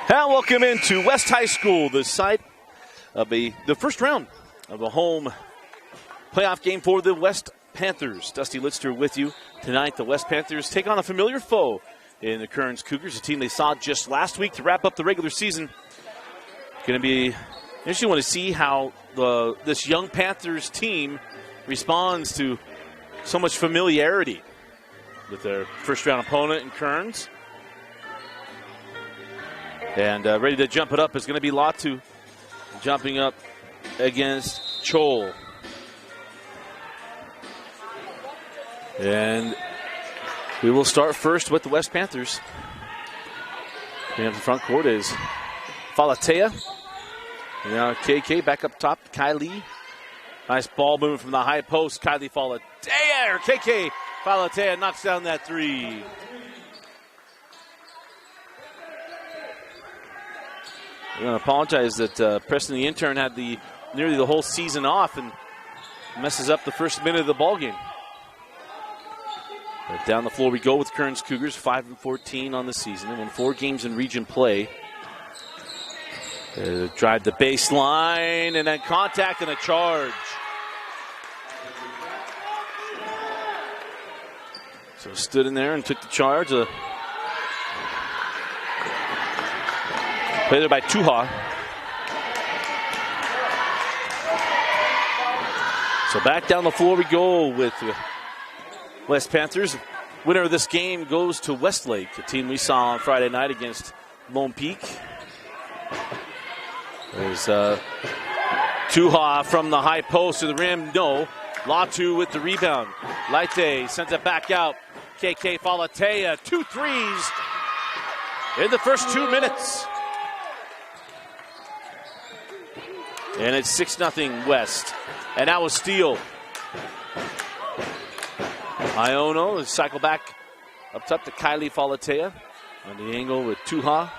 And welcome into West High School, the site of the first round of a home playoff game for the West Panthers. Dusty Litster with you tonight. The West Panthers take on a familiar foe in the Kearns Cougars, a team they saw just last week to wrap up the regular season. Going to be interesting to see how this young Panthers team responds to so much familiarity with their first round opponent in Kearns. And ready to jump it up is going to be Latu, jumping up against Chol. And we will start first with the West Panthers. And the front court is Falatea. And now KK back up top, Kylie. Nice ball movement from the high post. Kylie Falatea, or KK Falatea knocks down that three. I'm going to apologize that Preston the intern had nearly the whole season off and messes up the first minute of the ball game. But down the floor we go with Kearns Cougars, 5-14 on the season. They won 4 games in region play. Drive the baseline and then contact and a charge. So stood in there and took the charge. Played there by Tuha. So back down the floor we go with the West Panthers. Winner of this game goes to Westlake, a team we saw on Friday night against Lone Peak. There's Tuha from the high post to the rim. No. Latu with the rebound. Laite sends it back out. KK Falatea, 2 threes in the first 2 minutes. And it's 6-0 West. And now a steal. Iono is cycle back up top to Kylie Falatea on the angle with Tuha.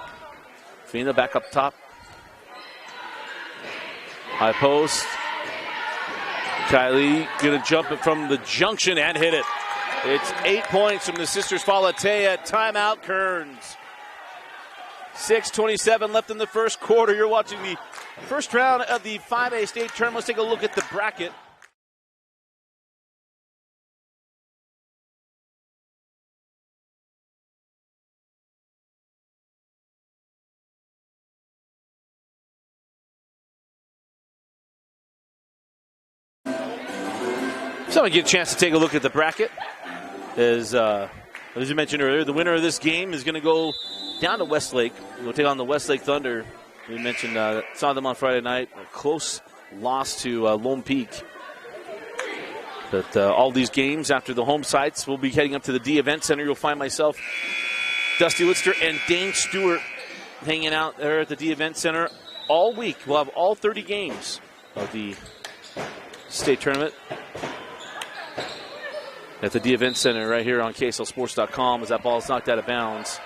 Fina back up top. High post. Kylie gonna jump it from the junction and hit it. It's 8 points from the sisters Falatea. Timeout Kearns. 6:27 left in the first quarter. You're watching the first round of the 5A state tournament. Let's take a look at the bracket. So I get a chance to take a look at the bracket. As you mentioned earlier, the winner of this game is going to go down to Westlake. We'll take on the Westlake Thunder. We mentioned saw them on Friday night. A close loss to Lone Peak. But all these games after the home sites, we'll be heading up to the D Event Center. You'll find myself, Dusty Litster, and Dane Stewart hanging out there at the D Event Center all week. We'll have all 30 games of the state tournament at the D Event Center right here on KSLSports.com as that ball is knocked out of bounds.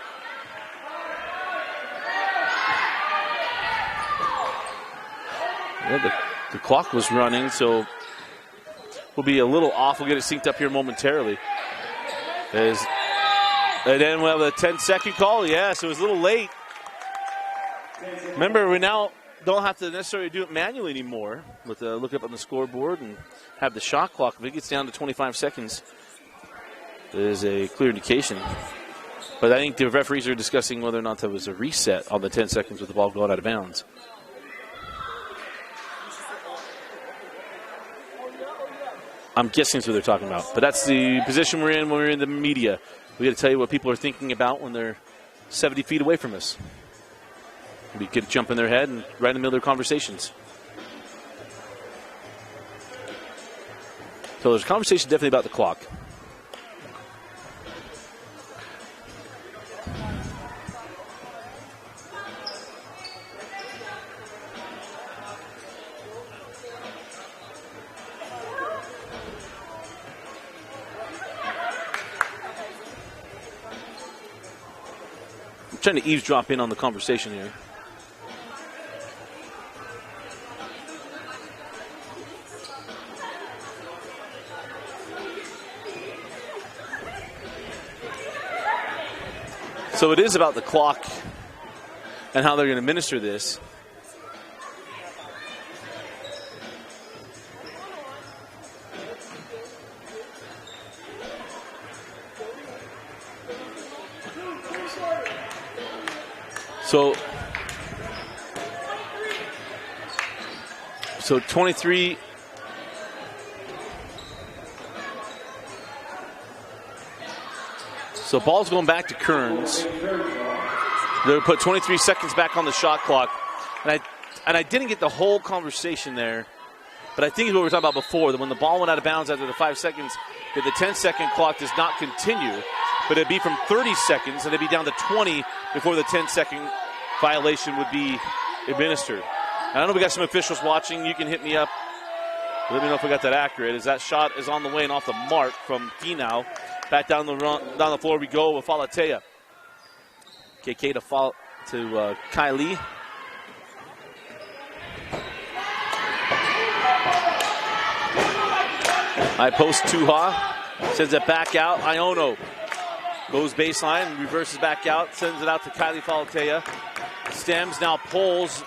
Yeah, the clock was running, so we'll be a little off. We'll get it synced up here momentarily. And then we'll have a 10-second call. Yeah, so it was a little late. Remember, we now don't have to necessarily do it manually anymore with look up on the scoreboard and have the shot clock. If it gets down to 25 seconds, there's a clear indication. But I think the referees are discussing whether or not there was a reset on the 10 seconds with the ball going out of bounds. I'm guessing that's what they're talking about. But that's the position we're in when we're in the media. We got to tell you what people are thinking about when they're 70 feet away from us. We get a jump in their head and right in the middle of their conversations. So there's a conversation definitely about the clock. I'm trying to eavesdrop in on the conversation here. So it is about the clock and how they're going to administer this. So 23. So ball's going back to Kearns. They'll put 23 seconds back on the shot clock. And I didn't get the whole conversation there, but I think it's what we were talking about before, that when the ball went out of bounds after the 5 seconds, that the 10-second clock does not continue, but it'd be from 30 seconds, and it'd be down to 20 before the 10-second violation would be administered. I know we got some officials watching. You can hit me up. Let me know if we got that accurate. As that shot is on the way and off the mark from Finau. Back down the floor we go with Falatea. KK to Kylie. High post Tuha. Sends it back out. Iono goes baseline, reverses back out, sends it out to Kylie Falatea. Stems now pulls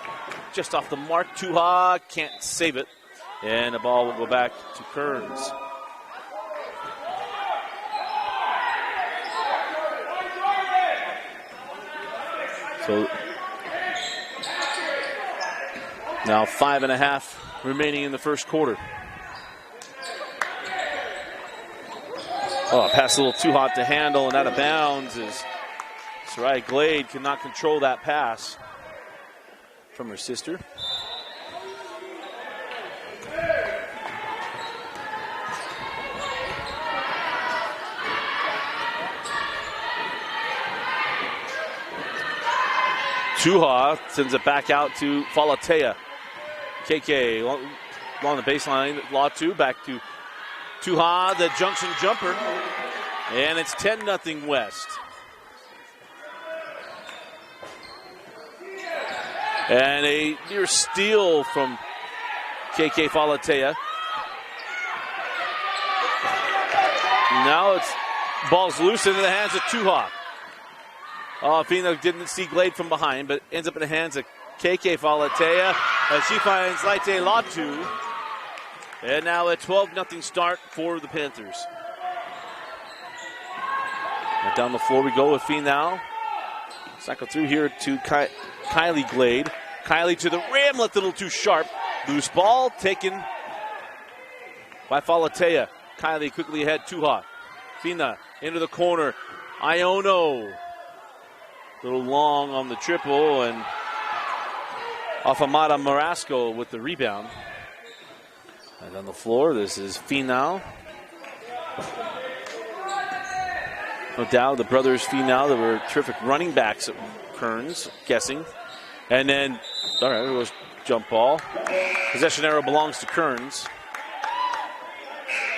just off the mark. Tuha can't save it. And the ball will go back to Kearns. So now 5.5 remaining in the first quarter. Oh, pass a little too hot to handle and out of bounds as Sarai Glade cannot control that pass from her sister. Tuha sends it back out to Falatea. KK along the baseline. Latu back to Tuha, the junction jumper. And it's 10-0 West. And a near steal from KK Falatea. Now it's ball's loose into the hands of Tuha. Fina didn't see Glade from behind, but ends up in the hands of KK Falatea as she finds Laite Latu. And now a 12-0 start for the Panthers. And down the floor we go with Finau. Cycle through here to Kylie Glade. Kylie to the rim, left a little too sharp. Loose ball taken by Falatea. Kylie quickly ahead, Tuha. Fina into the corner. Iono. A little long on the triple, and Afamada Marasco with the rebound. And on the floor, this is Finau. No doubt the brothers Finau, that were terrific running backs at Kearns, guessing. And then, all right, there was jump ball. Possession arrow belongs to Kearns.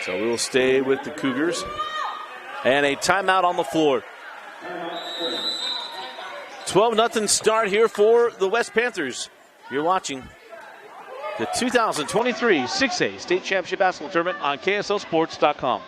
So we will stay with the Cougars. And a timeout on the floor. 12-0 start here for the West Panthers. You're watching the 2023 6A State Championship Basketball Tournament on KSLSports.com.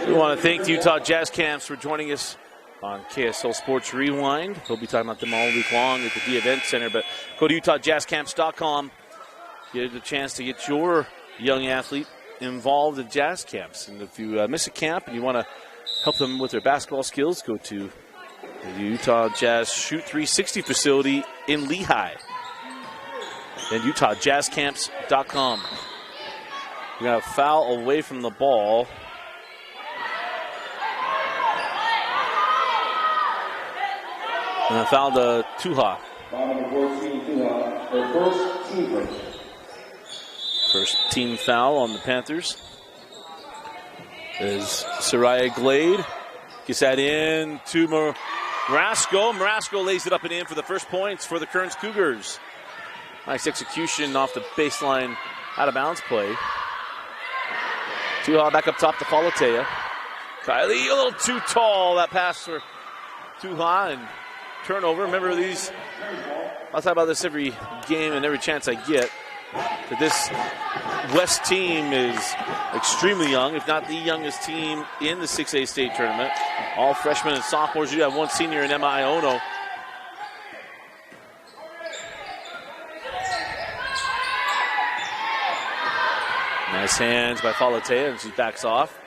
We want to thank the Utah Jazz Camps for joining us on KSL Sports Rewind. We'll be talking about them all week long at the D Event Center, but go to UtahJazzCamps.com. Get a chance to get your young athlete involved in jazz camps. And if you miss a camp and you want to help them with their basketball skills, go to the Utah Jazz Shoot 360 facility in Lehigh. And UtahJazzCamps.com. We got a foul away from the ball. And a foul to Tuha. Foul number 14, Tuha. Their first team break. First team foul on the Panthers. Is Soraya Glade. Gets that in to Marasco. Marasco lays it up and in for the first points for the Kearns Cougars. Nice execution off the baseline out of bounds play. Tuha back up top to Falatea. Kylie a little too tall. That pass for Tuha and turnover. Remember these, I'll talk about this every game and every chance I get. That this West team is extremely young, if not the youngest team in the 6A state tournament. All freshmen and sophomores. You have one senior in Emma Iono. Nice hands by Falatea, and she backs off.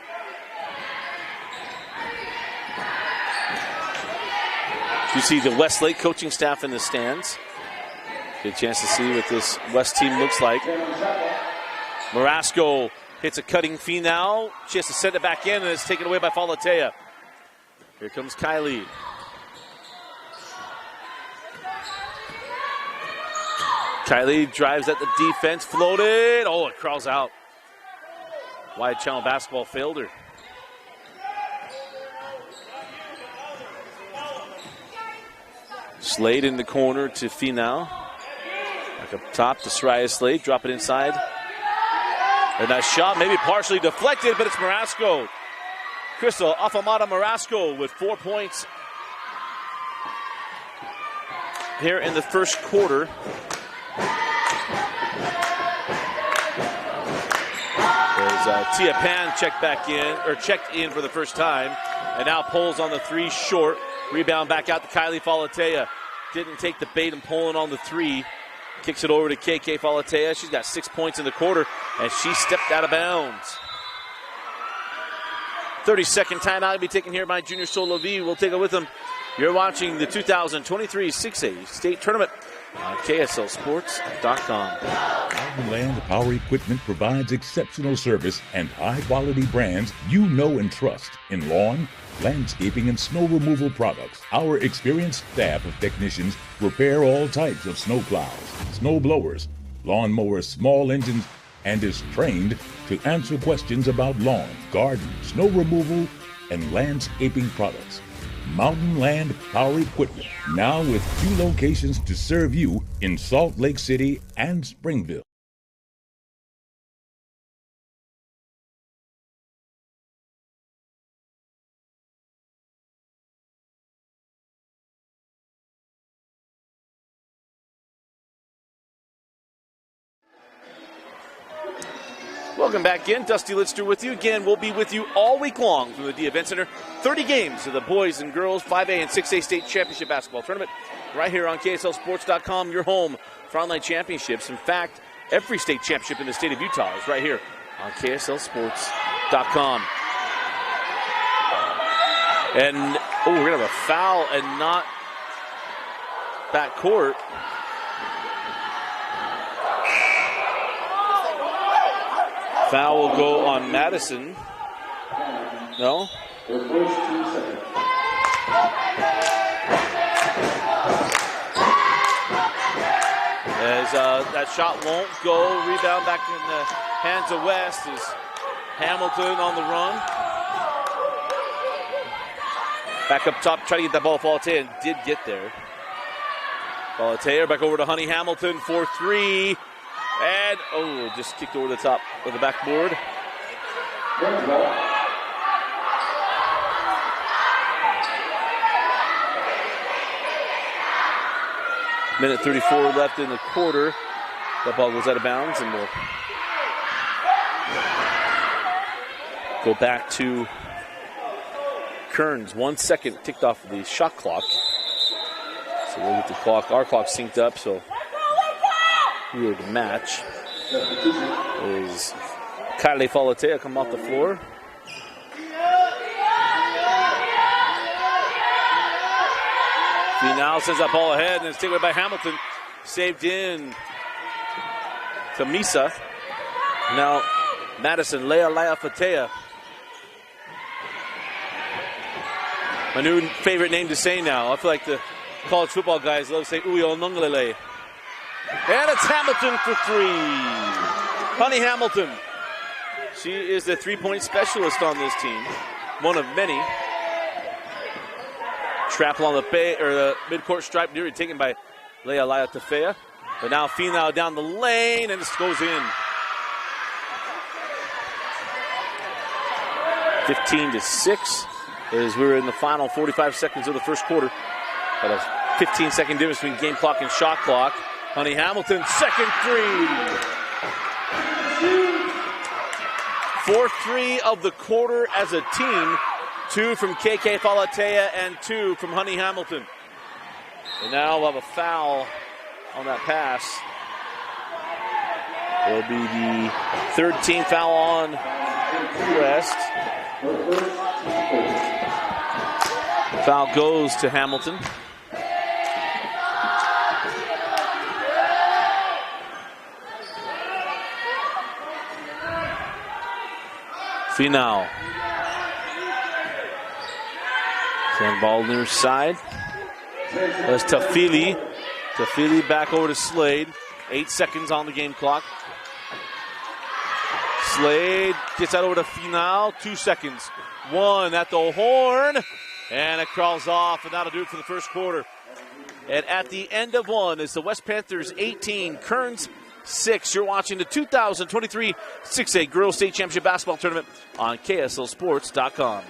You see the Westlake coaching staff in the stands. Good chance to see what this West team looks like. Marasco hits a cutting fee now. She has to send it back in, and it's taken away by Falatea. Here comes Kylie. Kylie drives at the defense, floated. Oh, it crawls out. Wide channel basketball failed her. Slade in the corner to Finau. Back up top to Soraya Slade. Drop it inside. A nice shot, maybe partially deflected, but it's Marasco. Crystal Afamada Marasco with 4 points here in the first quarter. There's Tia Pan checked in for the first time, and now pulls on the three short. Rebound back out to Kylie Falatea. Didn't take the bait and pulling on the three. Kicks it over to KK Falatea. She's got 6 points in the quarter, and she stepped out of bounds. 30-second timeout will be taken here by Junior Solovi. We'll take it with them. You're watching the 2023 6A State Tournament on KSLSports.com. Mountain Land Power Equipment provides exceptional service and high-quality brands you know and trust in lawn, landscaping, and snow removal products. Our experienced staff of technicians repair all types of snow plows, snow blowers, lawn mowers, small engines, and is trained to answer questions about lawn, garden, snow removal, and landscaping products. Mountain Land Power Equipment, now with 2 locations to serve you in Salt Lake City and Springville. Welcome back in. Dusty Litster with you. Again, we'll be with you all week long from the D Event Center. 30 games of the boys and girls 5A and 6A state championship basketball tournament right here on KSLSports.com, your home for online championships. In fact, every state championship in the state of Utah is right here on KSLSports.com. And, we're going to have a foul and not backcourt. Foul will go on Madison. No? As that shot won't go. Rebound back in the hands of West is Hamilton on the run. Back up top, try to get that ball to Falatea, and did get there. Falatea back over to Honey Hamilton for 3. And, just kicked over the top of the backboard. Minute 34 left in the quarter. That ball goes out of bounds, and we'll go back to Kearns. 1 second ticked off of the shot clock. So we'll get the clock. Our clock synced up, so here to match is Kylie Falatea come off the floor. He now sends that ball ahead, and it's taken away by Hamilton. Saved in to Misa. Now Madison, Lea Fatea. My new favorite name to say now. I feel like the college football guys love to say Uyo Nungalele. And it's Hamilton for 3. Honey Hamilton. She is the three-point specialist on this team. One of many. Trap along the midcourt stripe, nearly taken by Lea Tafea. But now Finau down the lane, and this goes in. 15-6 as we're in the final 45 seconds of the first quarter. Got a 15-second difference between game clock and shot clock. Honey Hamilton, second 3. 4-3 of the quarter as a team. 2 from KK Falatea and 2 from Honey Hamilton. And now we'll have a foul on that pass. It'll be the third team foul on West. Foul goes to Hamilton. Finau. Send ball near side. That's Tafili. Tafili back over to Slade. 8 seconds on the game clock. Slade gets that over to Finau. 2 seconds. 1 at the horn. And it crawls off, and that'll do it for the first quarter. And at the end of 1 is the West Panthers 18, Kearns 6. You're watching the 2023 6A Girls State Championship Basketball Tournament on KSLSports.com.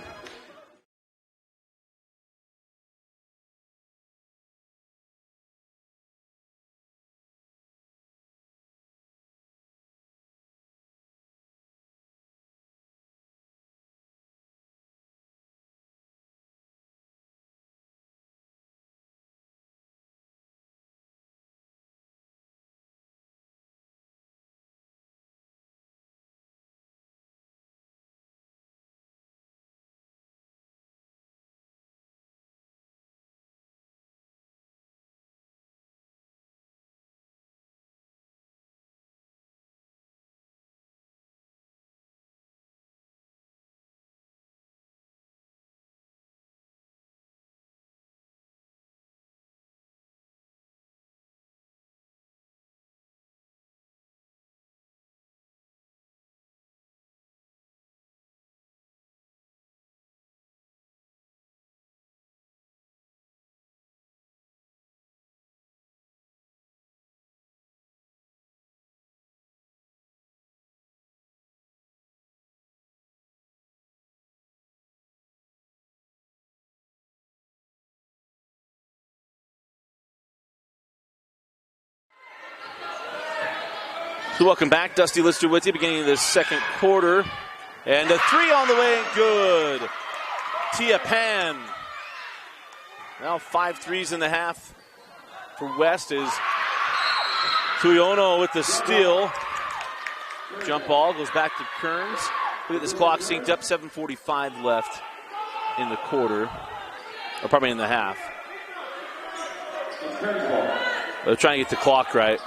So welcome back. Dusty Lister with you, beginning of the second quarter. And a 3 on the way, and good. Tia Pan. Now 5 threes in the half for West is Tuyono with the steal. Jump ball goes back to Kearns. Look at this clock synced up, 7:45 left in the quarter. Or probably in the half. They're trying to get the clock right.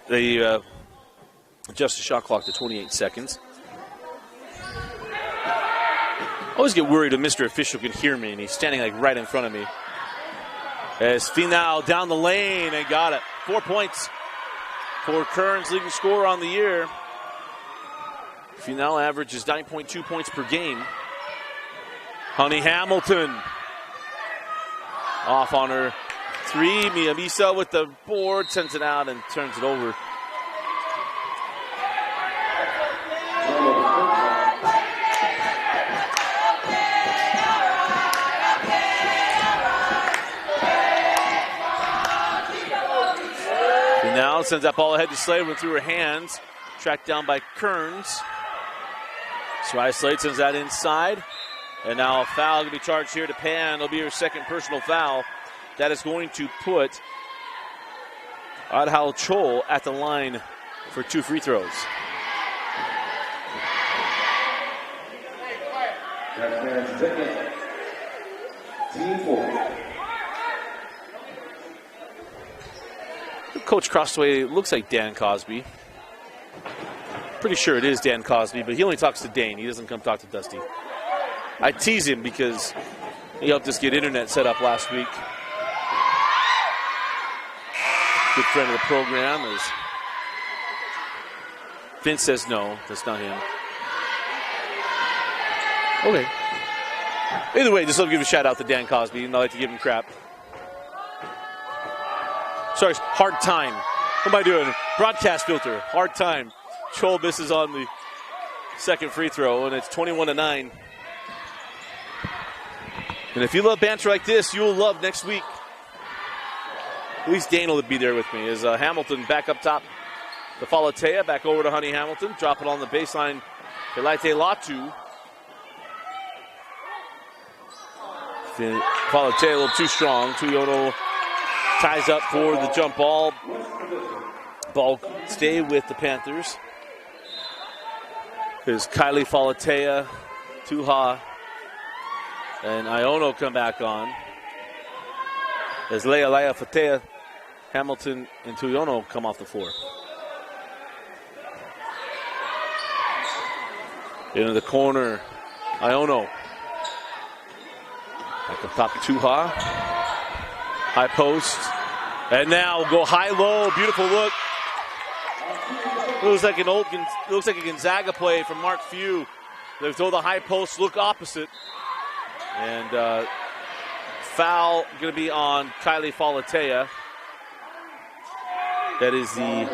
They adjust the shot clock to 28 seconds. I always get worried if Mr. Official can hear me, and he's standing like right in front of me. As Finau down the lane and got it. 4 points for Kearns, leading scorer on the year. Finau averages 9.2 points per game. Honey Hamilton off on her 3. Miyamisa with the board, sends it out and turns it over. And now sends that ball ahead to Slade, went through her hands, tracked down by Kearns. Swai Slade sends that inside. And now a foul going to be charged here to Pan. It'll be her second personal foul. That is going to put Adhal Chol at the line for 2 free throws. Team 4. Coach Crossway looks like Dan Cosby. Pretty sure it is Dan Cosby, but he only talks to Dane. He doesn't come talk to Dusty. I tease him because he helped us get internet set up last week. Good friend of the program is. Vince says no, that's not him. Okay. Either way, just love to give a shout out to Dan Cosby, and I like to give him crap. Sorry, hard time. What am I doing? Broadcast filter, hard time. Joel misses on the second free throw, and it's 21-9. And if you love banter like this, you'll love next week. At least Dane will be there with me. As Hamilton back up top. The Falatea back over to Honey Hamilton. Drop it on the baseline. Kelaite Latu. Falatea a little too strong. Tuyono ties up for the jump ball. Ball stay with the Panthers. There's Kylie Falatea, Tuha, and Iono come back on. As Leia Fatea, Hamilton, and Tuyono come off the floor. Into the corner, Iono. Back up top, Tuha. High post. And now go high-low, beautiful look. Looks like a Gonzaga play from Mark Few. They throw the high post, look opposite. And foul going to be on Kylie Falatea. That is the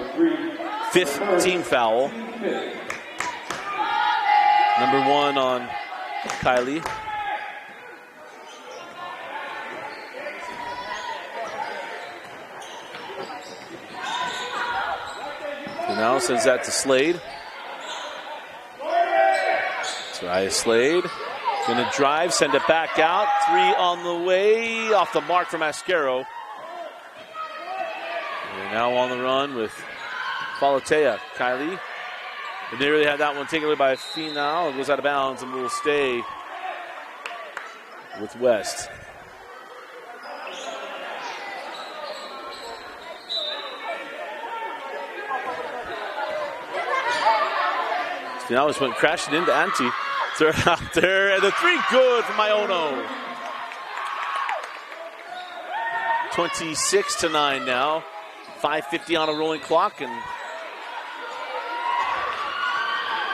fifth team foul. Number 1 on Kylie. So now sends that to Slade. Try Slade. Gonna drive, send it back out. 3 on the way, off the mark from Mascaro. They're now on the run with Falatea. Kylie. They nearly had that one taken away by Finau. It goes out of bounds and will stay with West. Finau just went crashing into Ante. They're out there, and the 3 good from Iono. 26-9 now. 5:50 on a rolling clock, and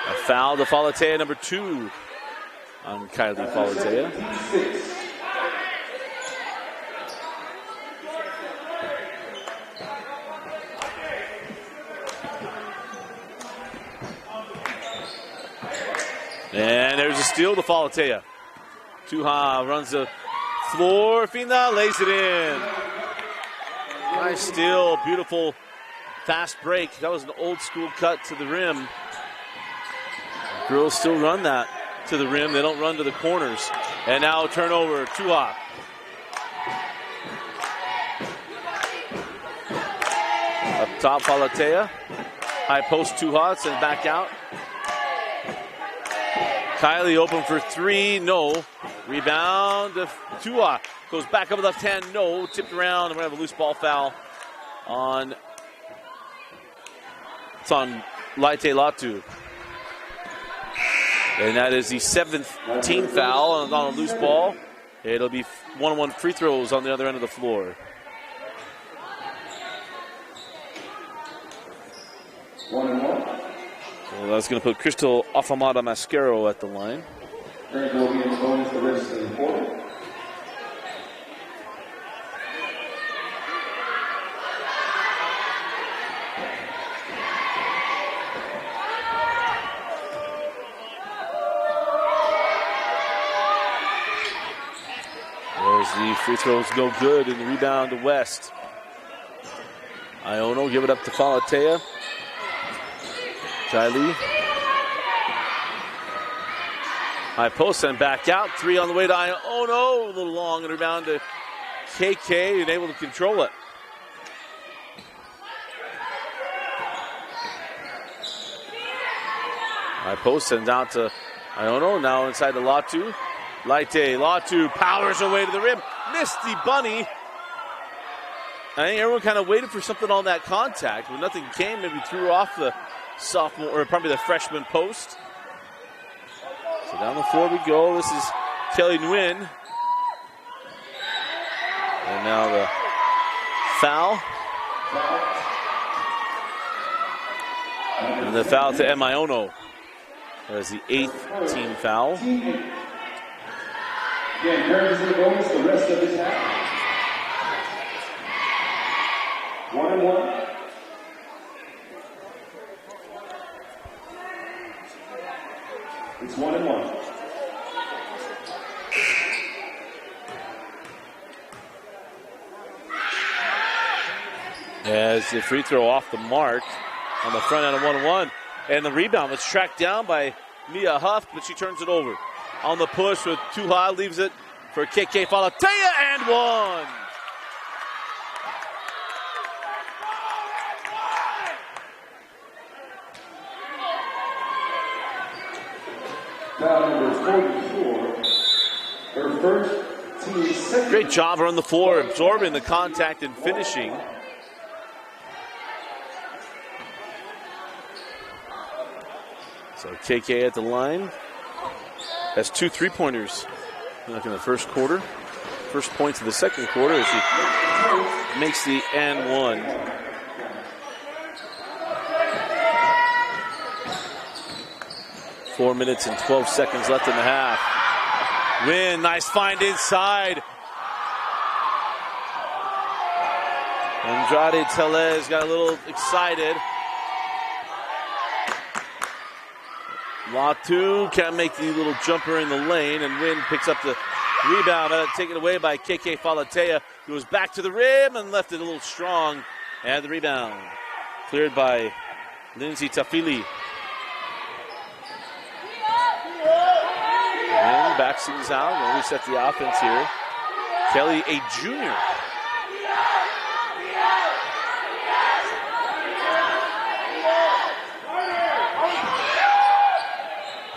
a foul to Falatea, number 2 on Kylie Falatea. And there's a steal to Falatea. Tuha runs the floor. Fina lays it in. Nice steal. Beautiful fast break. That was an old school cut to the rim. Girls still run that to the rim. They don't run to the corners. And now turnover. Tuha. Up top, Falatea. High post, Tuha. Sends back out. Kylie open for 3, no. Rebound to Tua. Goes back up with left hand, no. Tipped around, and we're going to have a loose ball foul on. It's on Laite Latu. And that is the 7th team foul on a loose ball. It'll be 1-1 free throws on the other end of the floor. Well, that's going to put Crystal Afamada Mascaro at the line. There's the free throws go good, and the rebound to West. Iono give it up to Falatea. Kylie. High post and back out. 3 on the way to Iono. A little long, and rebound to KK, and able to control it. High post and down to Iono. Now inside to Latu. Latu powers away to the rim. Missed the bunny. I think everyone kind of waited for something on that contact. When nothing came, maybe threw off the sophomore, or probably the freshman post. So down the floor we go. This is Kelly Nguyen. And now the foul. And the foul to Emaiono. That is the 8th team foul. Again, Kearns in the bonus the rest of his half. 1-1. It's 1-1. As the free throw off the mark on the front end of 1-1. And the rebound was tracked down by Mia Huff, but she turns it over. On the push with too high, leaves it for KK Falatea and one. Foul number 44. Her first team second. Great job on the floor, absorbing the contact and finishing. So KK at the line has 2 3-pointers in the first quarter. First points of the second quarter as she makes the and one. Four minutes and 12 seconds left in the half. Win, nice find inside. Andrade Tellez got a little excited. Latu can't make the little jumper in the lane, and Wynn picks up the rebound, taken away by KK Falatea, who was back to the rim and left it a little strong. And the rebound cleared by Lindsay Tafili. And backs things out. We'll reset the offense here. Kelly, a junior.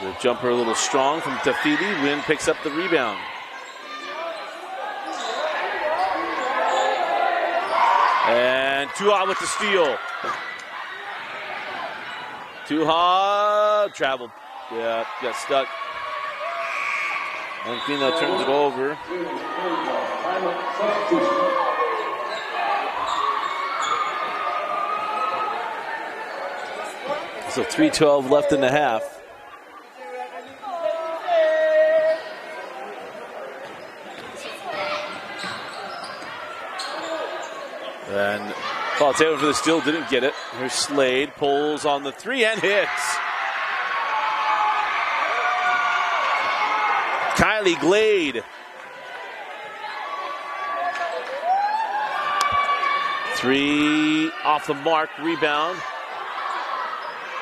The jumper a little strong from Tafili. Wynn picks up the rebound. And Tuha with the steal. Tuha traveled. Yeah, got stuck. And Pino turns it over. So 3:12 left in the half. And Falatea for the steal, didn't get it. Here's Slade, pulls on the three and hits. Kylie Glade. Three off the mark, rebound.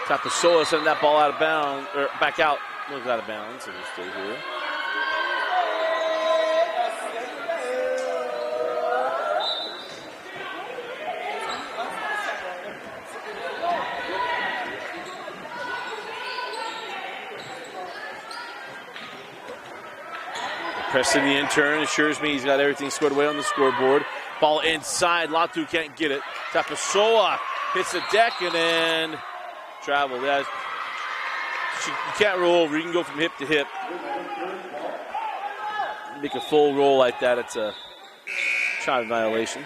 Tapasoa sending that ball out of bounds, or back out. It was out of bounds, so it'll stay here. Preston, the intern, assures me he's got everything squared away on the scoreboard. Ball inside. Latu can't get it. Tapasoa hits the deck and then travel. You can't roll over. You can go from hip to hip. Make a full roll like that. It's a shot violation.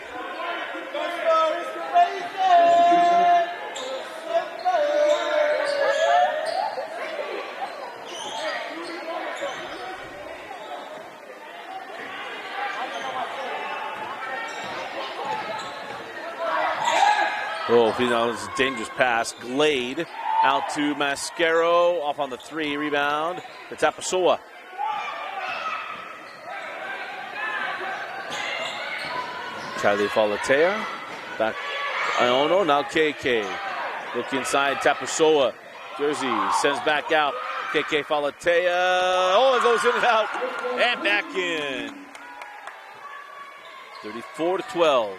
Oh, that was a dangerous pass. Glade out to Mascaro. Off on the three. Rebound to Tapasoa. Kylie Falatea. Back to Iono. Now KK. Look inside. Tapasoa. Jersey sends back out. KK Falatea. Oh, it goes in and out. And back in. 34-12.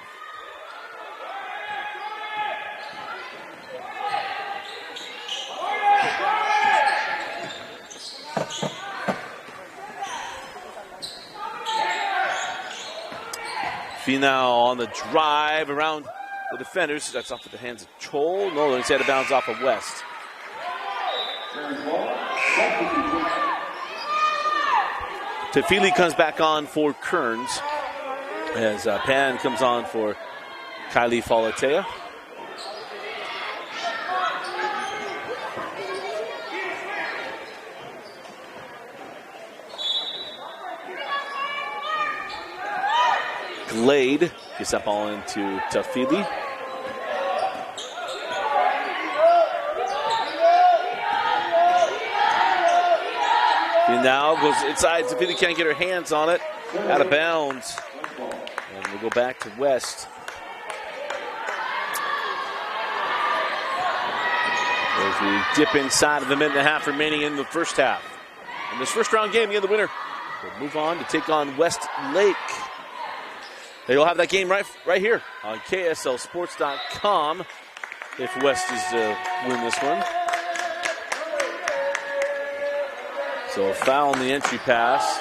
Now on the drive around the defenders. That's off of the hands of Chol. No, he's had a bounce off of West. Tafili comes back on for Kearns as Pan comes on for Kylie Falatea. Glade gets that ball into Tafili. He now goes inside. Tafili can't get her hands on it. Out of bounds. And we'll go back to West. As we dip inside of a minute and a half remaining in the first half. In this first round game, again, the winner will move on to take on Westlake. You'll have that game right here on KSLSports.com if West is to win this one. So a foul on the entry pass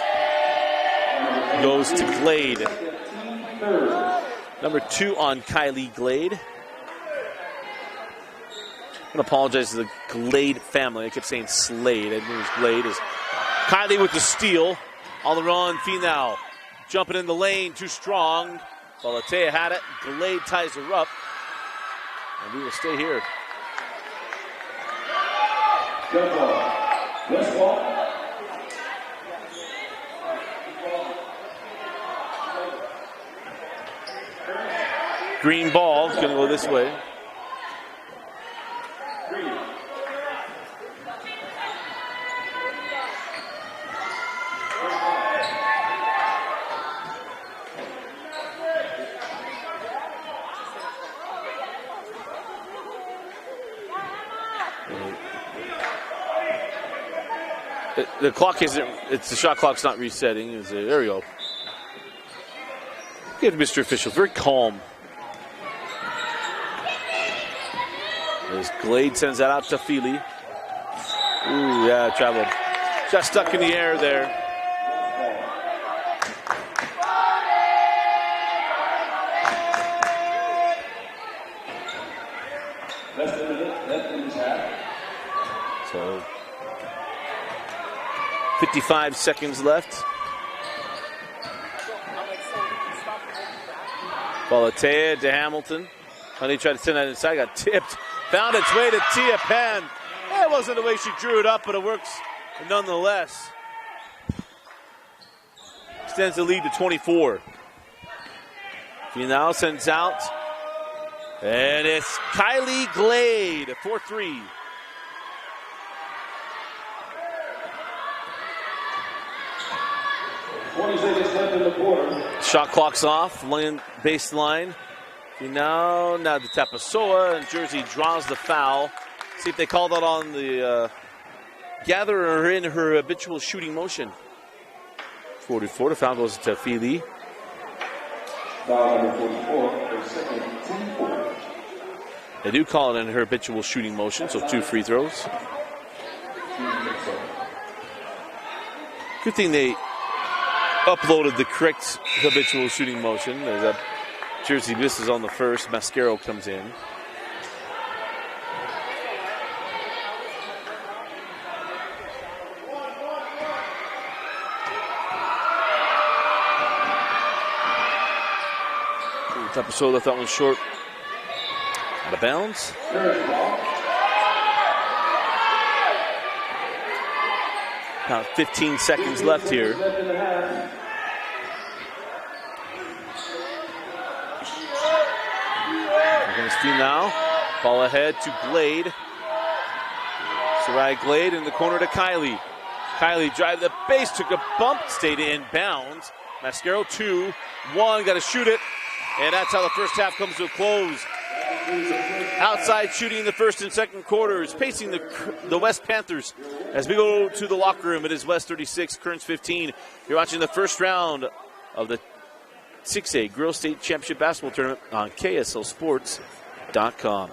goes to Glade. Number 2 on Kylie Glade. I'm going to apologize to the Glade family. I kept saying Slade. I knew it was Glade. Is Kylie with the steal. On the run, Finau. Jumping in the lane, too strong. Falatea had it. Glade ties her up. And we will stay here. Green ball, going to go this way. The clock isn't, the shot clock's not resetting. There we go. Give Mr. Official, very calm. As Glade sends that out to Feely. Ooh, yeah, traveled. Just stuck in the air there. So 55 seconds left. Falatea to Hamilton. Honey tried to send that inside, got tipped. Found its way to Tia Pan. That wasn't the way she drew it up, but it works nonetheless. Extends the lead to 24. He now sends out. And it's Kylie Glade, 4-3. Shot clock's off, lane baseline. Now the Tapasoa, and Jersey draws the foul. See if they call that on the gatherer in her habitual shooting motion. 44, the foul goes to Feely. Foul number 44, her second team foul. They do call it in her habitual shooting motion, so 2 free throws. Good thing they uploaded the correct habitual shooting motion. There's a Jersey misses on the first. Mascaro comes in. Tapasoa left that one short. Out of bounds. About 15 seconds left here. Now, ball ahead to Glade. Sarai Glade in the corner to Kylie. Kylie drive the base, took a bump, stayed in bounds. Mascaro 2-1, got to shoot it. And that's how the first half comes to a close. Outside shooting in the first and second quarters, pacing the West Panthers. As we go to the locker room, it is West 36, Kearns 15. You're watching the first round of the 6A Girls State Championship Basketball Tournament on KSLSports.com.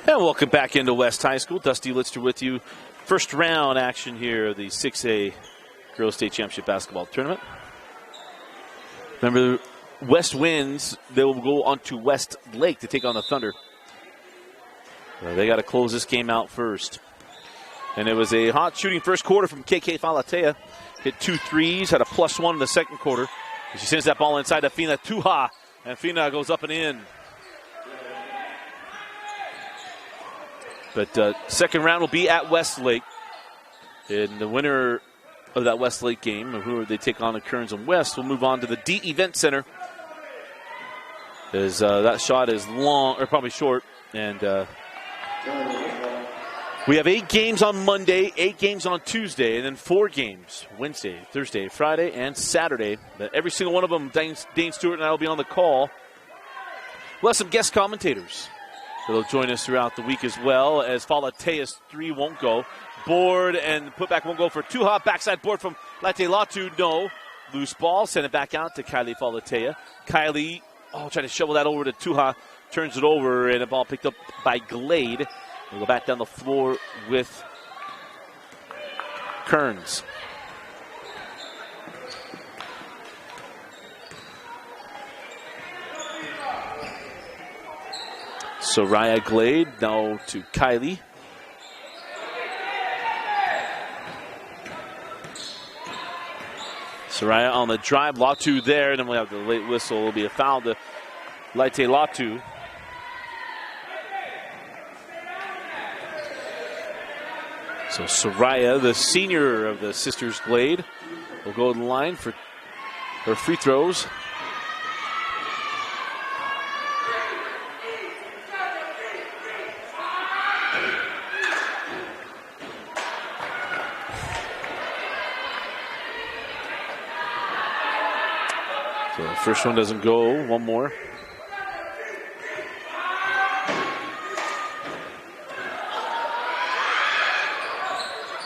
And welcome back into West High School. Dusty Litster with you. First round action here of the 6A Girls State Championship Basketball Tournament. Remember, West wins. They will go on to West Lake to take on the Thunder. They got to close this game out first. And it was a hot shooting first quarter from KK Falatea. Hit 2 threes, had a +1 in the second quarter. And she sends that ball inside to Fina Tuha. And Fina goes up and in. But second round will be at Westlake. And the winner of that Westlake game, who they take on the Kearns and West, will move on to the D Event Center. As that shot is long, or probably short. And we have 8 games on Monday, 8 games on Tuesday, and then 4 games Wednesday, Thursday, Friday, and Saturday. But every single one of them, Dane Stewart and I will be on the call. We'll have some guest commentators. They'll join us throughout the week as well, as Falatea's 3 won't go. Board and putback won't go for Tuha. Backside board from Latte Latu. No. Loose ball. Send it back out to Kylie Falatea. Kylie, trying to shovel that over to Tuha. Turns it over, and a ball picked up by Glade. We'll go back down the floor with Kearns. Soraya Glade now to Kylie. Soraya on the drive. Latu there. And then we'll have the late whistle. It'll be a foul to Laite Latu. So Soraya, the senior of the Sisters Glade, will go to the line for her free throws. So the first one doesn't go. One more.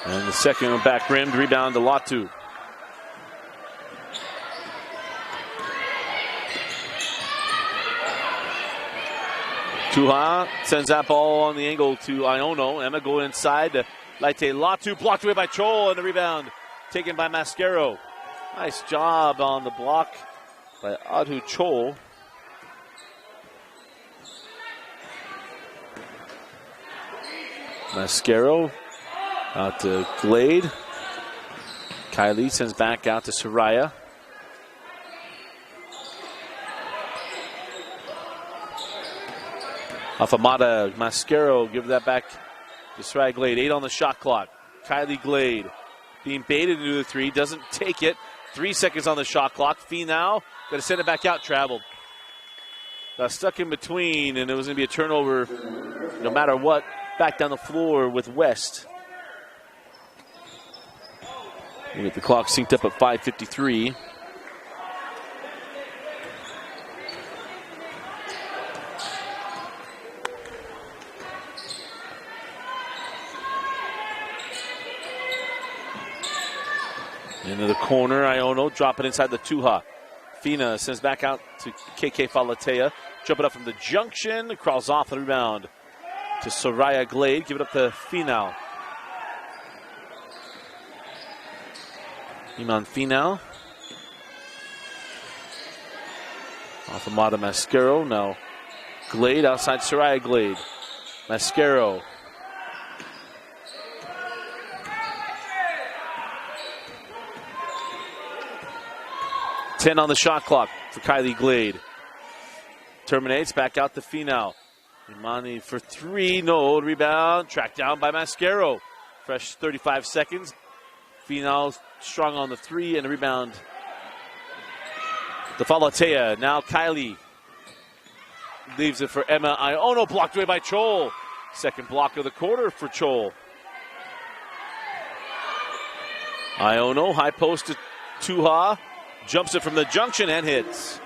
And the second one back rimmed, rebound to Latu. Tuha sends that ball on the angle to Iono. Emma going inside to Laite Latu, blocked away by Chol, and the rebound taken by Mascaro. Nice job on the block by Adhu Chol. Mascaro out to Glade. Kylie sends back out to Soraya. Afamada, Mascaro, give that back to Soraya Glade. 8 on the shot clock. Kylie Glade being baited into the 3, doesn't take it. 3 seconds on the shot clock. Fee now, got to send it back out, traveled. Got stuck in between, and it was going to be a turnover no matter what. Back down the floor with West. We'll get the clock synced up at 5:53. Into the corner, Iono, drop it inside the Tuha. Fina sends back out to KK Falatea. Jump it up from the junction, crawls off the rebound to Soraya Glade. Give it up to Finau. Iman Finau. Off of Mata Mascaro. Now Glade outside Soraya Glade. Mascaro. Ten on the shot clock for Kylie Glade. Terminates, back out to Finau. Imani for 3, no, rebound, tracked down by Mascaro. Fresh 35 seconds. Finau strong on the 3 and the rebound. The Falatea, now Kylie. Leaves it for Emma Iono, blocked away by Chol. Second block of the quarter for Chol. Iono, high post to Tuha. Jumps it from the junction and hits.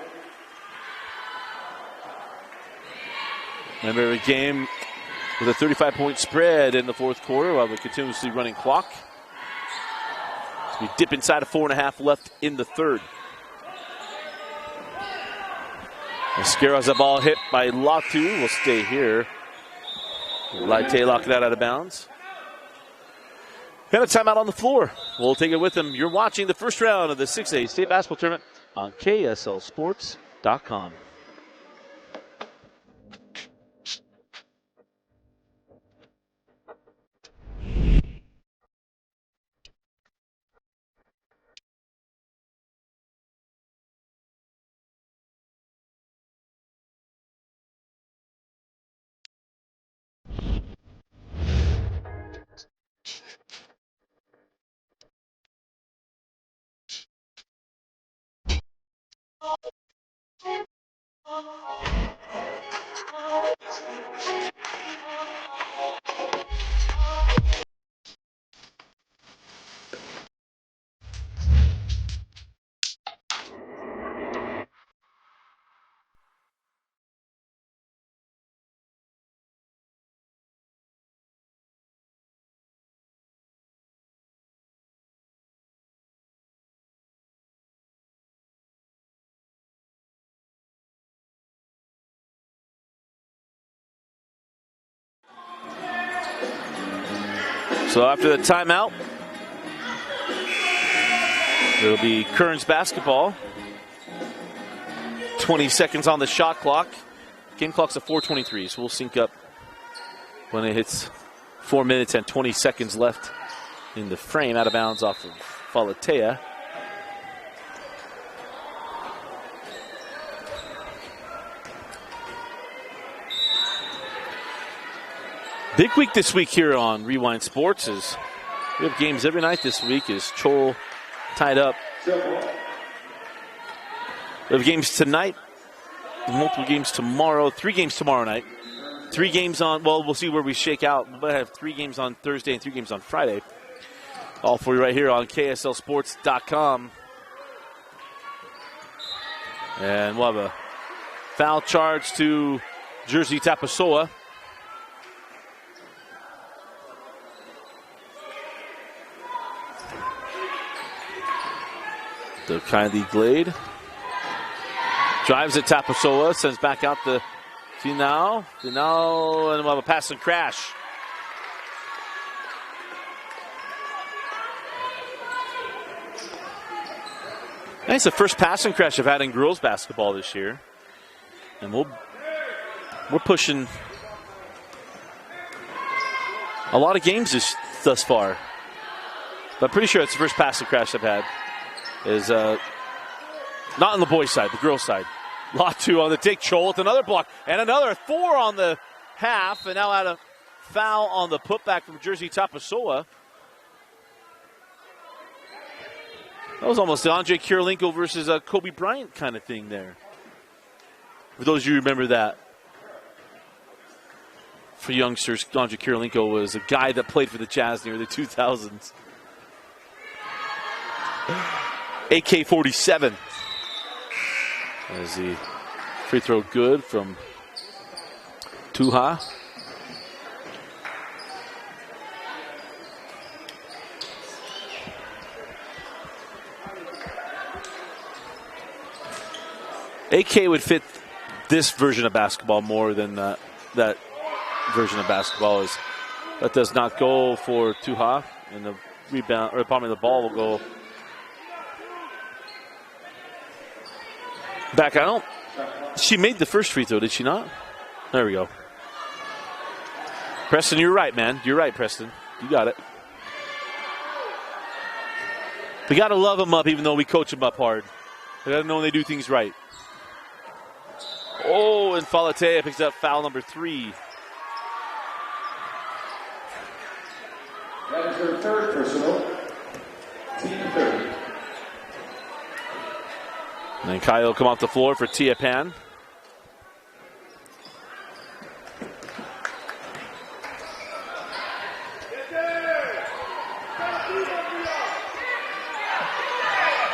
Remember a game with a 35-point spread in the fourth quarter while the continuously running clock. We dip inside of 4.5 left in the third. Mascaro has the ball hit by Latu. Will stay here. Laite locking that out of bounds. And a timeout on the floor. We'll take it with them. You're watching the first round of the 6A State Basketball Tournament on KSLSports.com. So after the timeout, it'll be Kearns basketball. 20 seconds on the shot clock. Game clock's at 4:23, so we'll sync up when it hits 4 minutes and 20 seconds left in the frame. Out of bounds off of Falatea. Big week this week here on Rewind Sports. Is we have games every night this week. Is Chol tied up? We have games tonight, multiple games tomorrow, 3 games tomorrow night, 3 games on, well, we'll see where we shake out. We'll have 3 games on Thursday and 3 games on Friday. All for you right here on KSLSports.com. And we'll have a foul charge to Jersey Tapasoa. The Kylie Glade drives at Tapasoa, sends back out the Finau, and we'll have a pass and crash. It's the first pass and crash I've had in girls basketball this year, and we're pushing a lot of games thus far. But I'm pretty sure it's the first pass and crash I've had. Is not on the boys' side, the girls' side. Latu on the take, Chol with another block, and another 4 on the half, and now out of foul on the putback from Jersey Tapasoa. That was almost the Andre Kirilenko versus Kobe Bryant kind of thing there. For those of you who remember that. For youngsters, Andre Kirilenko was a guy that played for the Jazz near the 2000s. AK-47 as the free throw good from Tuha. AK would fit this version of basketball more than that version of basketball. Is that does not go for Tuha, and the rebound, or probably the ball will go back. She made the first free throw, did she not? There we go. Preston, you're right, man. You're right, Preston. You got it. We got to love them up, even though we coach them up hard. We got to know when they do things right. Oh, and Falatea picks up foul number 3. That is her third personal. Team 30. And then Kyle will come off the floor for Tia Pan.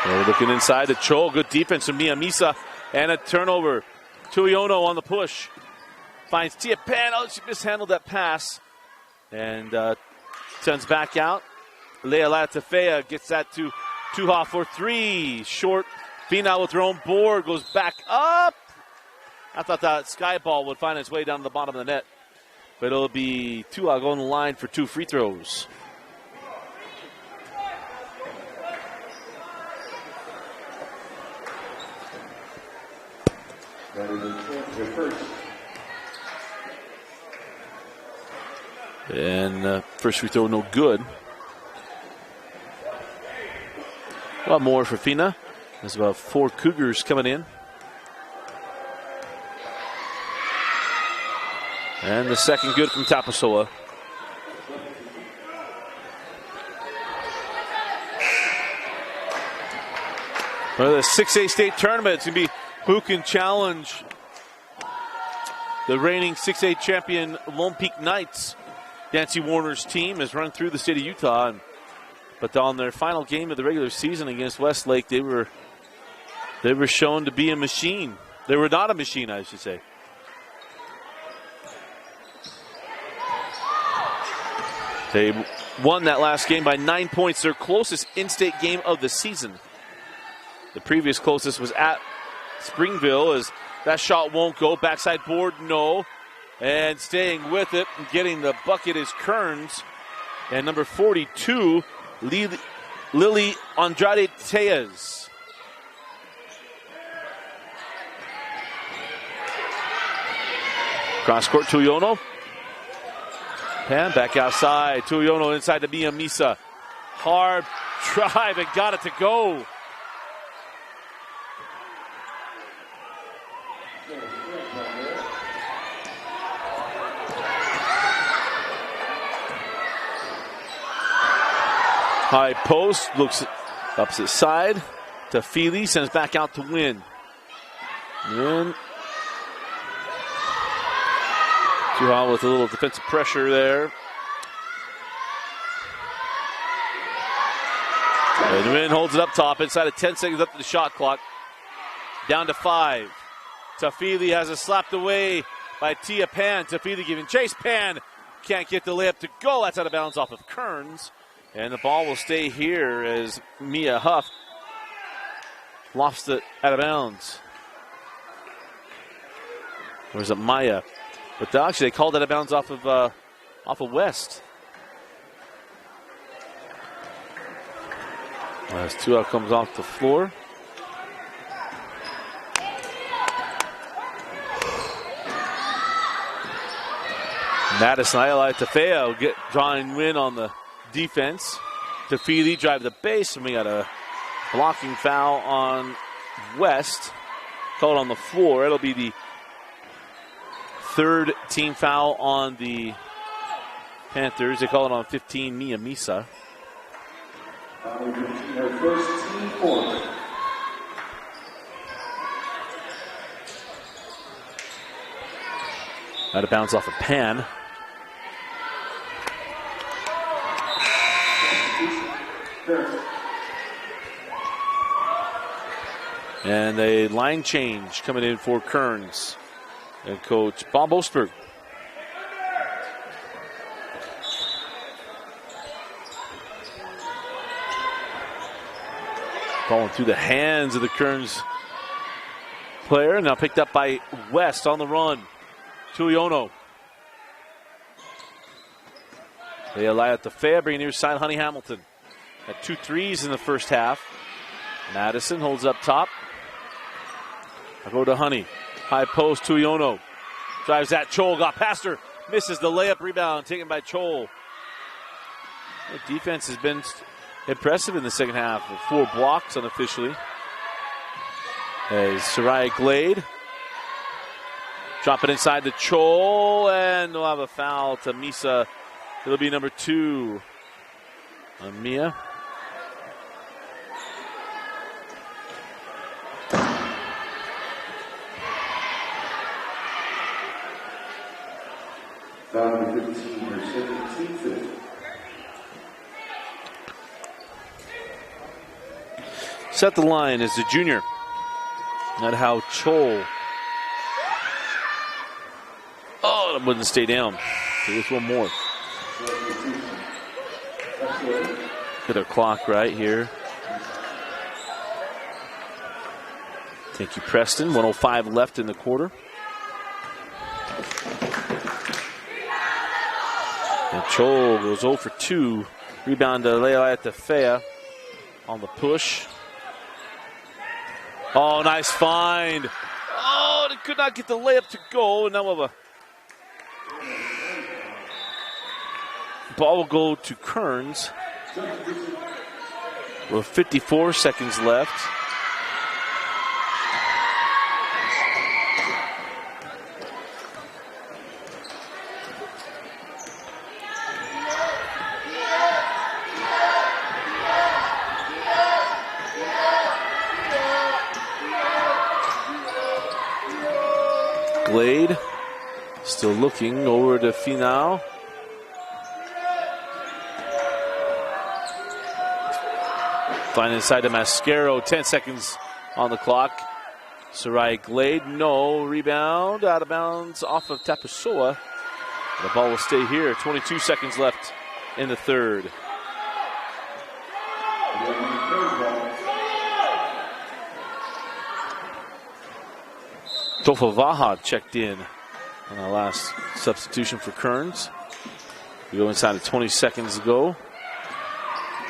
We're looking inside to Chol. Good defense from Miyamisa. And a turnover. Tuiono on the push. Finds Tia Pan. Oh, she mishandled that pass. And sends back out. Lea Latafea gets that to Tuha for 3. Short. Finau with her own board, goes back up. I thought that sky ball would find its way down to the bottom of the net. but it'll be Tua going to the line for 2 free throws. That is the first. And first free throw, no good. A lot more for Fina. There's about 4 Cougars coming in. And the second good from Tapasoa. Well, the 6A state tournament, it's going to be who can challenge the reigning 6A champion Lone Peak Knights. Nancy Warner's team has run through the state of Utah, but on their final game of the regular season against Westlake, they were shown to be a machine. They were not a machine, I should say. They won that last game by 9 points, their closest in-state game of the season. The previous closest was at Springville, as that shot won't go. Backside board, no. And staying with it and getting the bucket is Kearns. And number 42, Lily Andrade Tejas. Cross court, Tuyono. Pan back outside. Tuyono inside to Mia Misa. Hard drive and got it to go. High post, looks opposite side to Feely, sends back out to win. And Tuhal with a little defensive pressure there. And Win holds it up top, inside of 10 seconds up to the shot clock. Down to 5. Tafili has it slapped away by Tia Pan. Tafili giving chase. Pan can't get the layup to go. That's out of bounds off of Kearns. And the ball will stay here as Mia Huff lofts it out of bounds. Or is it Maya? But actually they called it out of bounds off of West. As Tua comes off the floor. Madison Ayala Tafea will get drawing win on the defense. Tafili drive the base, and we got a blocking foul on West. Called on the floor. It'll be the third team foul on the Panthers. They call it on 15, Mia Misa. Their first team foul. Out of bounds off of Pan. And a line change coming in for Kearns. And coach Bob Osberg. Falling through the hands of the Kearns player. Now picked up by West on the run. Tuyono. They allow it to Fea, bringing near side Honey Hamilton. Had 2 threes in the first half. Madison holds up top. I go to Honey. High post, Tuyono. Drives at Chol, got past her. Misses the layup, rebound taken by Chol. The defense has been impressive in the second half with 4 blocks unofficially. As Soraya Glade. Drop it inside to Chol, and we'll have a foul to Misa. It'll be number 2 on Mia. Foul number 15, or 17. Set the line as the junior. Not how Chol. Oh, it wouldn't stay down. So there's one more. Get our clock right here. Thank you, Preston. 1:05 left in the quarter. And Chol goes 0 for 2. Rebound to Leila at the Fea on the push. Oh, nice find. Oh, they could not get the layup to go. Now we'll have a ball will go to Kearns with 54 seconds left. Glade still looking over to Finau. Find inside to Mascaro. 10 seconds on the clock. Sarai Glade, no. Rebound out of bounds off of Tapusoa. The ball will stay here. 22 seconds left in the third. Tofavaha checked in on our last substitution for Kearns. We go inside of 20 seconds ago.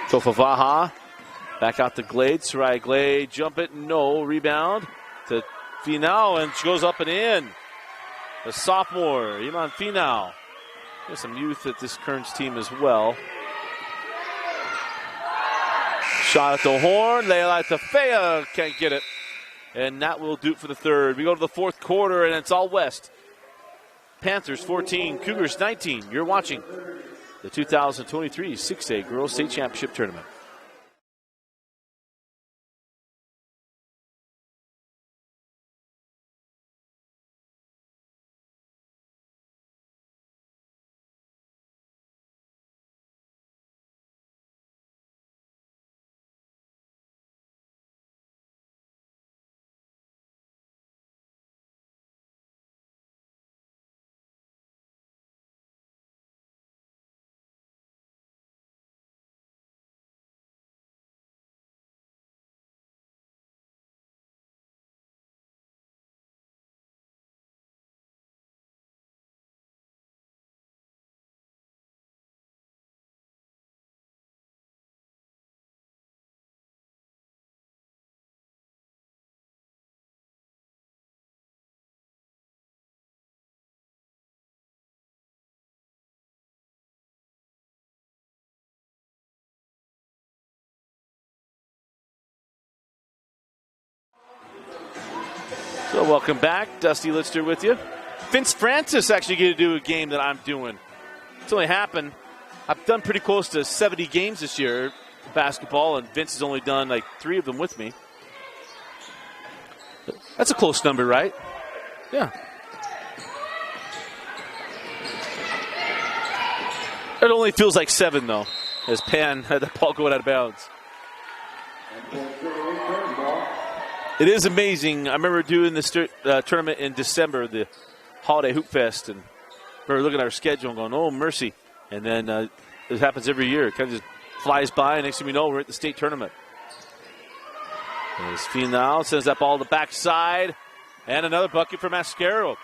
Tofavaha back out to Glade. Sarai Glade, jump it, no. Rebound to Finau, and she goes up and in. The sophomore, Iman Finau. There's some youth at this Kearns team as well. Shot at the horn. Leila at the Fea, can't get it. And that will do it for the third. We go to the fourth quarter, and it's all West. Panthers 14, Cougars 19. You're watching the 2023 6A Girls State Championship Tournament. So welcome back. Dusty Lister with you. Vince Francis actually going to do a game that I'm doing. It's only happened. I've done pretty close to 70 games this year, basketball, and Vince has only done like 3 of them with me. That's a close number, right? Yeah. It only feels like 7, though, as Pan had the ball going out of bounds. It is amazing. I remember doing this tournament in December, the Holiday Hoop Fest, and we were looking at our schedule and going, oh, mercy. And then it happens every year. It kind of just flies by, and next thing we know, we're at the state tournament. As Finau sends that ball to the backside, and another bucket for Mascaro.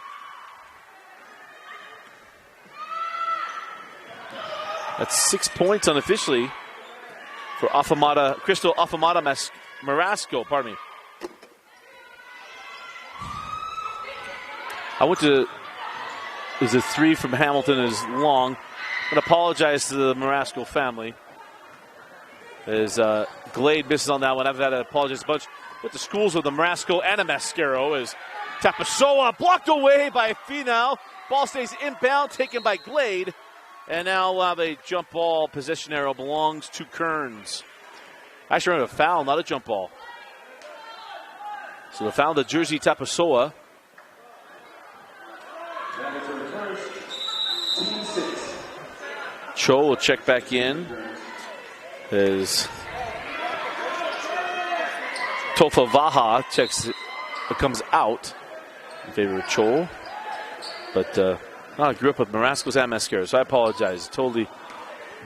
That's 6 points unofficially for Crystal Afamata Marasco, pardon me. I went to, it was a 3 from Hamilton is long. I'm going to apologize to the Marasco family. As Glade misses on that one. I've had to apologize a bunch. With the schools of the Marasco and a Mascaro as Tapusoa blocked away by Finau. Ball stays inbound, taken by Glade. And now we'll have a jump ball. Possession arrow belongs to Kearns. Actually, remember a foul, not a jump ball. So the foul to Jersey Tapusoa. Cho will check back in as Tofavaha comes out in favor of Cho. But I grew up with Marascos and Mascaro, so I apologize. Totally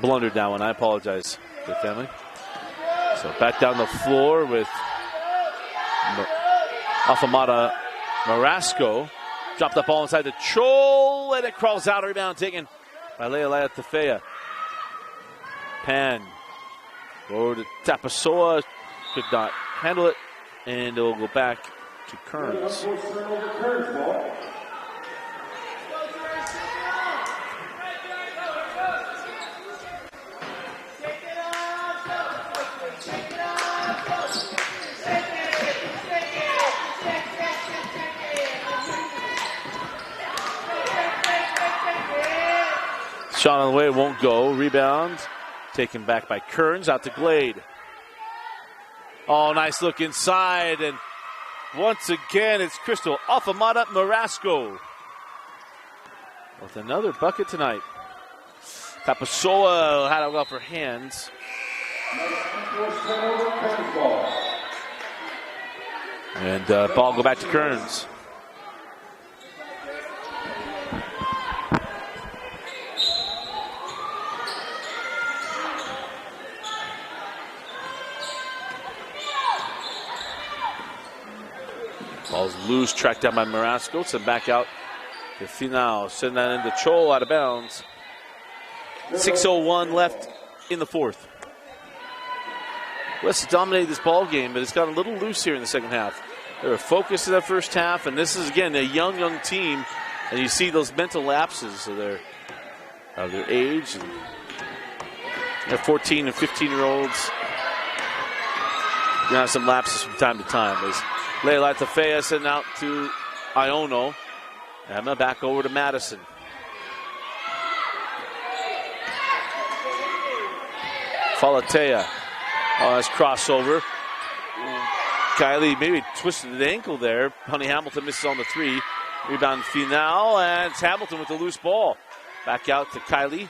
blundered that one. I apologize to the family. So back down the floor with Afamata Marasco. Dropped the ball inside the Cho, and it crawls out. Rebound taken by Leia Tefea. Pan. Over to Tapasoa. Could not handle it. And it will go back to Kearns. Shot on the way, won't go. Rebound taken back by Kearns, out to Glade. Oh, nice look inside, and once again it's Crystal Alfamata Marasco with another bucket tonight. Tapasoa had it off her hands. And ball go back to Kearns. Ball's loose, tracked down by Marasco. Send back out to Finau. Send that into Chol, out of bounds. 6:01 left in the fourth. West dominated this ball game, but it's got a little loose here in the second half. They were focused in the first half, and this is, again, a young team. And you see those mental lapses of their age. And they're 14 and 15-year-olds. You have some lapses from time to time. Leila Tefea sending out to Iono. Emma back over to Madison. Falatea. Oh, that's crossover. Kylie maybe twisted the ankle there. Honey Hamilton misses on the three. Rebound Finau, and it's Hamilton with the loose ball. Back out to Kylie.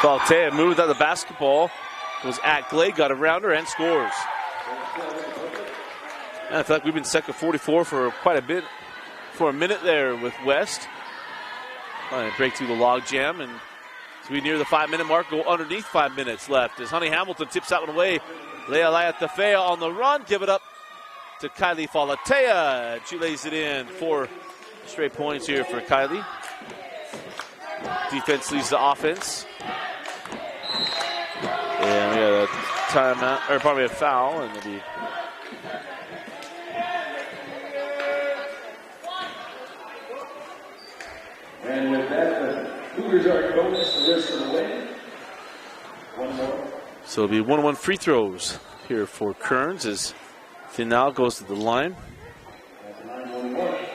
Falatea moved out the basketball. Was at Glade, got around her, and scores. And I feel like we've been second 44 for quite a bit, for a minute there with West. Break through the log jam, and as we near the 5-minute mark, go underneath 5 minutes left. As Honey Hamilton tips that one away, Leila Tefea on the run, give it up to Kylie Falatea. She lays it in. 4 straight points here for Kylie. Defense leads the offense. And we got a timeout, or probably a foul, and it'll be. And with that, the Cougars are bonus the rest of the way. One more. So it'll be 1-1 free throws here for Kearns as Finau goes to the line. That's 9-1-1.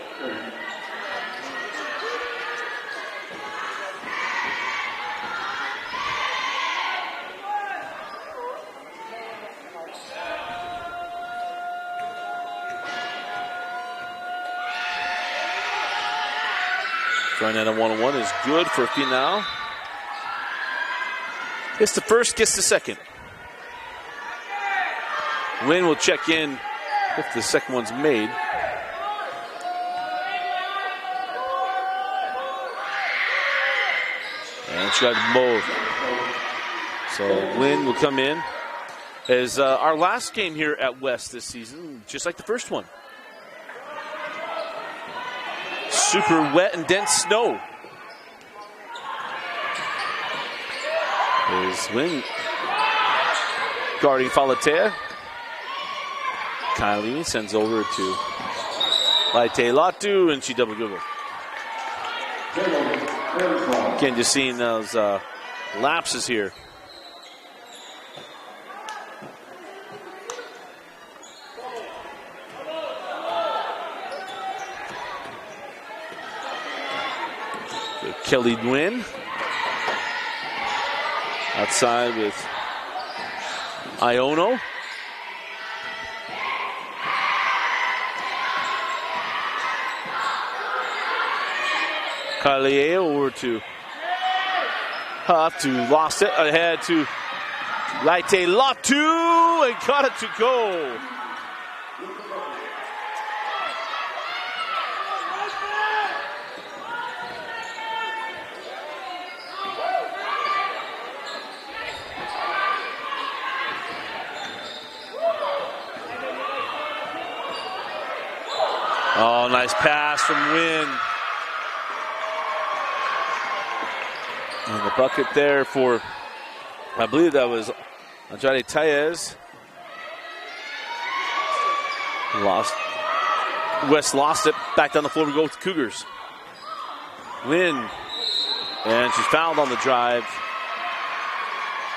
Throwing at a 1-on-1 is good for Finau. Gets the first, gets the second. Wynn will check in if the second one's made. And she got both. So Wynn will come in as our last game here at West this season, just like the first one. Super wet and dense snow. Is Wynn guarding Falatea. Kylie sends over to Laite Latu, and she double dribble. Again, just seeing those lapses here. Kelly Nguyen outside with Iono. Carlier over to Huff, to lost it ahead to Laite Latu, and got it to go. Oh, nice pass from Wynn. And the bucket there for, I believe that was Andrade Taez. West lost it. Back down the floor we go with the Cougars. Wynn. And she's fouled on the drive.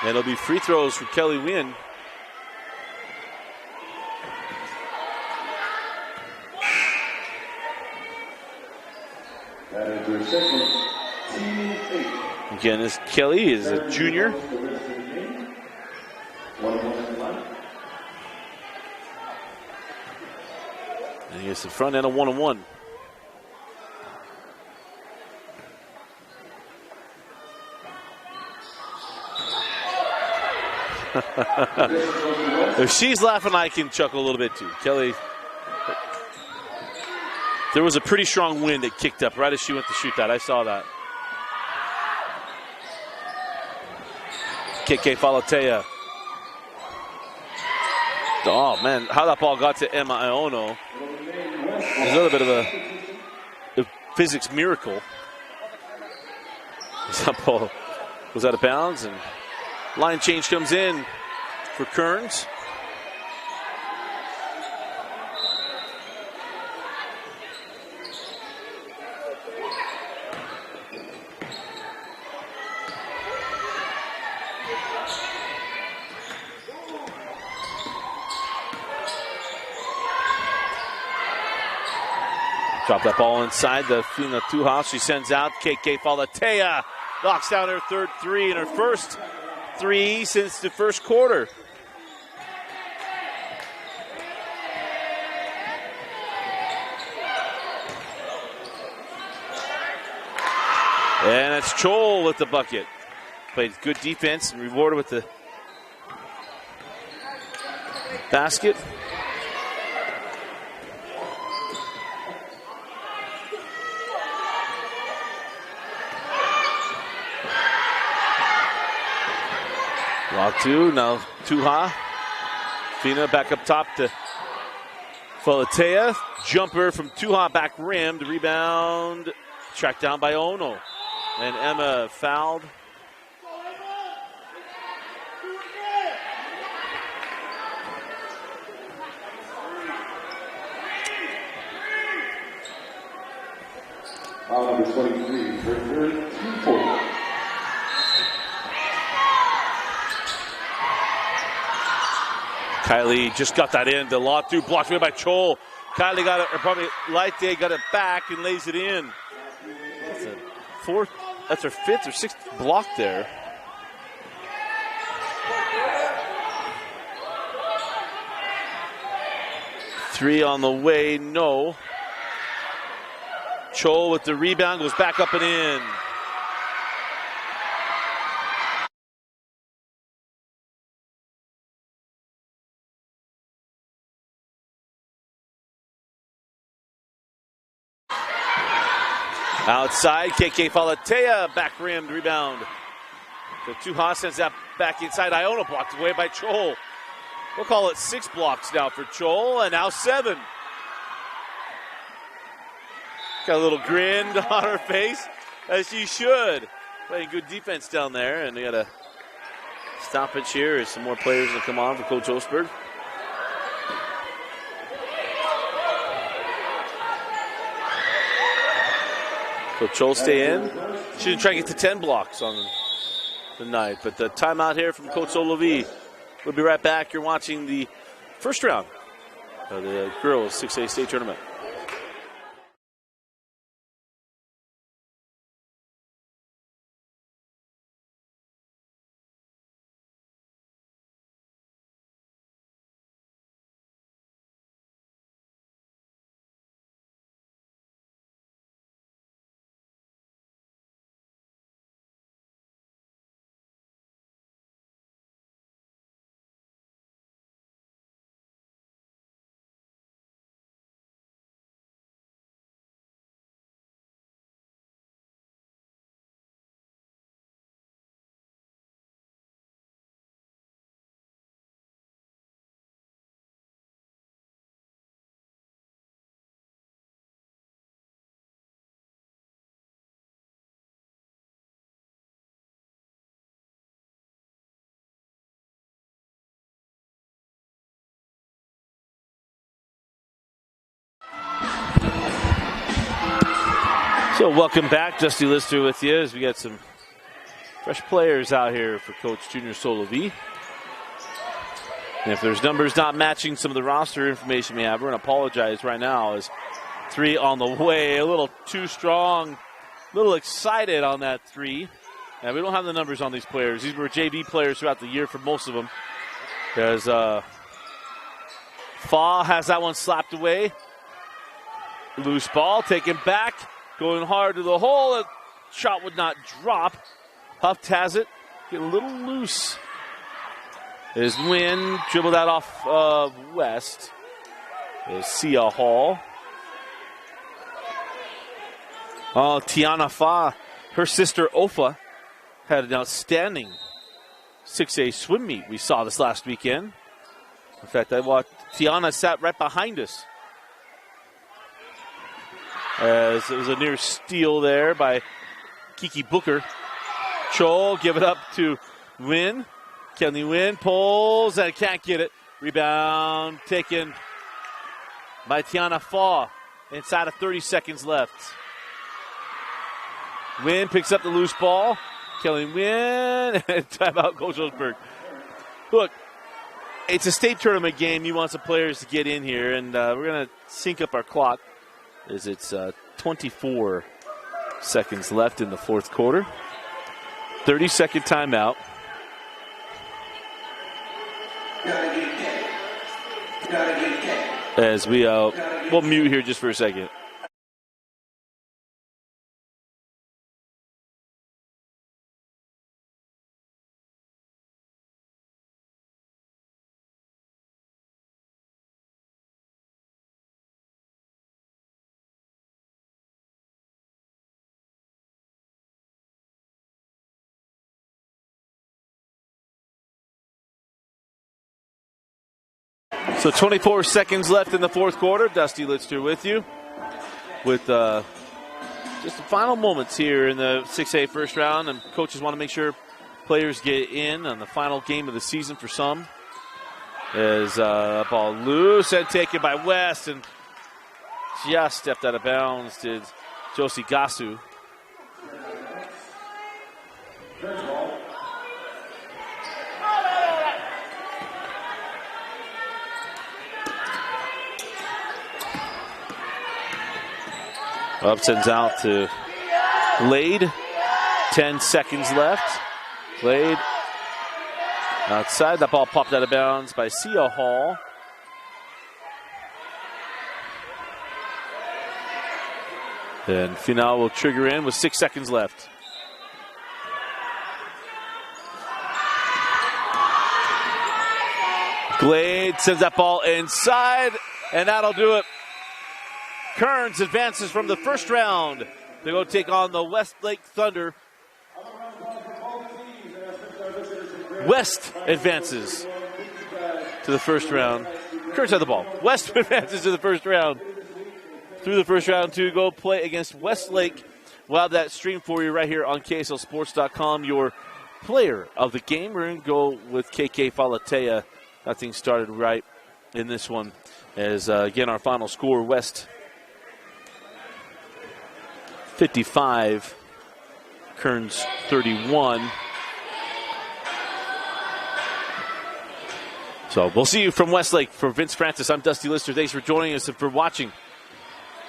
And it'll be free throws for Kelly Wynn. That is your second, team 8. Again, this Kelly is a junior. 1-1 line. And he gets the front end of 1-1. If she's laughing, I can chuckle a little bit too. Kelly, there was a pretty strong wind that kicked up right as she went to shoot that. I saw that. KK Falatea. Oh, man, how that ball got to Emma Iono is a little bit of a physics miracle. That ball was out of bounds, and line change comes in for Kearns. Drop that ball inside the Fina Tuha. She sends out KK Falatea. Knocks down her third three and her first three since the first quarter. And it's Chol with the bucket. Played good defense and rewarded with the basket. Block two, now Tuha. Fina back up top to Falatea. Jumper from Tuha back rim. The rebound tracked down by Ono. And Emma fouled. Foul number 23 for third, 240. Kylie just got that in. The law through, blocked away by Chol. Kylie got it, or probably Laite got it back and lays it in. That's her fifth or sixth block there. Three on the way, no. Chol with the rebound, goes back up and in. Outside, KK Falatea, back rimmed rebound. The Tuha sends that back inside. Iona blocked away by Chol. We'll call it 6 blocks now for Chol, and now 7. Got a little grin on her face, as she should. Playing good defense down there, and they got a stoppage here as some more players will come on for Coach Osberg. So Chol stay in. She didn't try to get to 10 blocks on the night, but the timeout here from Coach Olavi. We'll be right back. You're watching the first round of the girls 6A state tournament. So welcome back, Dusty Lister with you as we got some fresh players out here for Coach Junior Solovi. And if there's numbers not matching some of the roster information we have, we're going to apologize right now as 3 on the way. A little too strong, a little excited on that 3. And we don't have the numbers on these players. These were JV players throughout the year for most of them. As Fa has that one slapped away. Loose ball taken back. Going hard to the hole. A shot would not drop. Huft has it. Get a little loose. Is Wynn. Dribbled that off of West. Is Sia Hall. Oh, Tiana Fa. Her sister Ofa had an outstanding 6A swim meet we saw this last weekend. In fact, I watched Tiana sat right behind us. As it was a near steal there by Kiki Booker. Cho give it up to Wynn. Kenley Wynn pulls and can't get it. Rebound taken by Tiana Fa. Inside of 30 seconds left. Wynn picks up the loose ball. Kelly Wynn and timeout Coach Osberg. Look, it's a state tournament game. You want some players to get in here, and we're going to sync up our clock as it's 24 seconds left in the fourth quarter. 30-second timeout. As we'll mute here just for a second. So 24 seconds left in the fourth quarter. Dusty Lister with you with just the final moments here in the 6A first round. And coaches want to make sure players get in on the final game of the season for some. As ball loose and taken by West and just stepped out of bounds did Josie Gasu. Up sends out to Glade. 10 seconds left. Glade outside. That ball popped out of bounds by Sia Hall. And Final will trigger in with 6 seconds left. Glade sends that ball inside, and that'll do it. Kearns advances from the first round. They go take on the Westlake Thunder. West advances to the first round. Kearns had the ball. West advances to the first round. Through the first round to go play against Westlake. We'll have that stream for you right here on KSLSports.com. Your player of the game. We're going to go with KK Falatea. That thing started right in this one. As, again, our final score, West 55, Kearns 31. So we'll see you from Westlake. For Vince Francis, I'm Dusty Lister. Thanks for joining us and for watching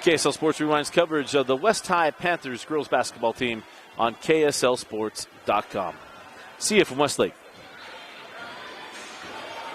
KSL Sports Rewind's coverage of the West High Panthers girls basketball team on KSLSports.com. See you from Westlake.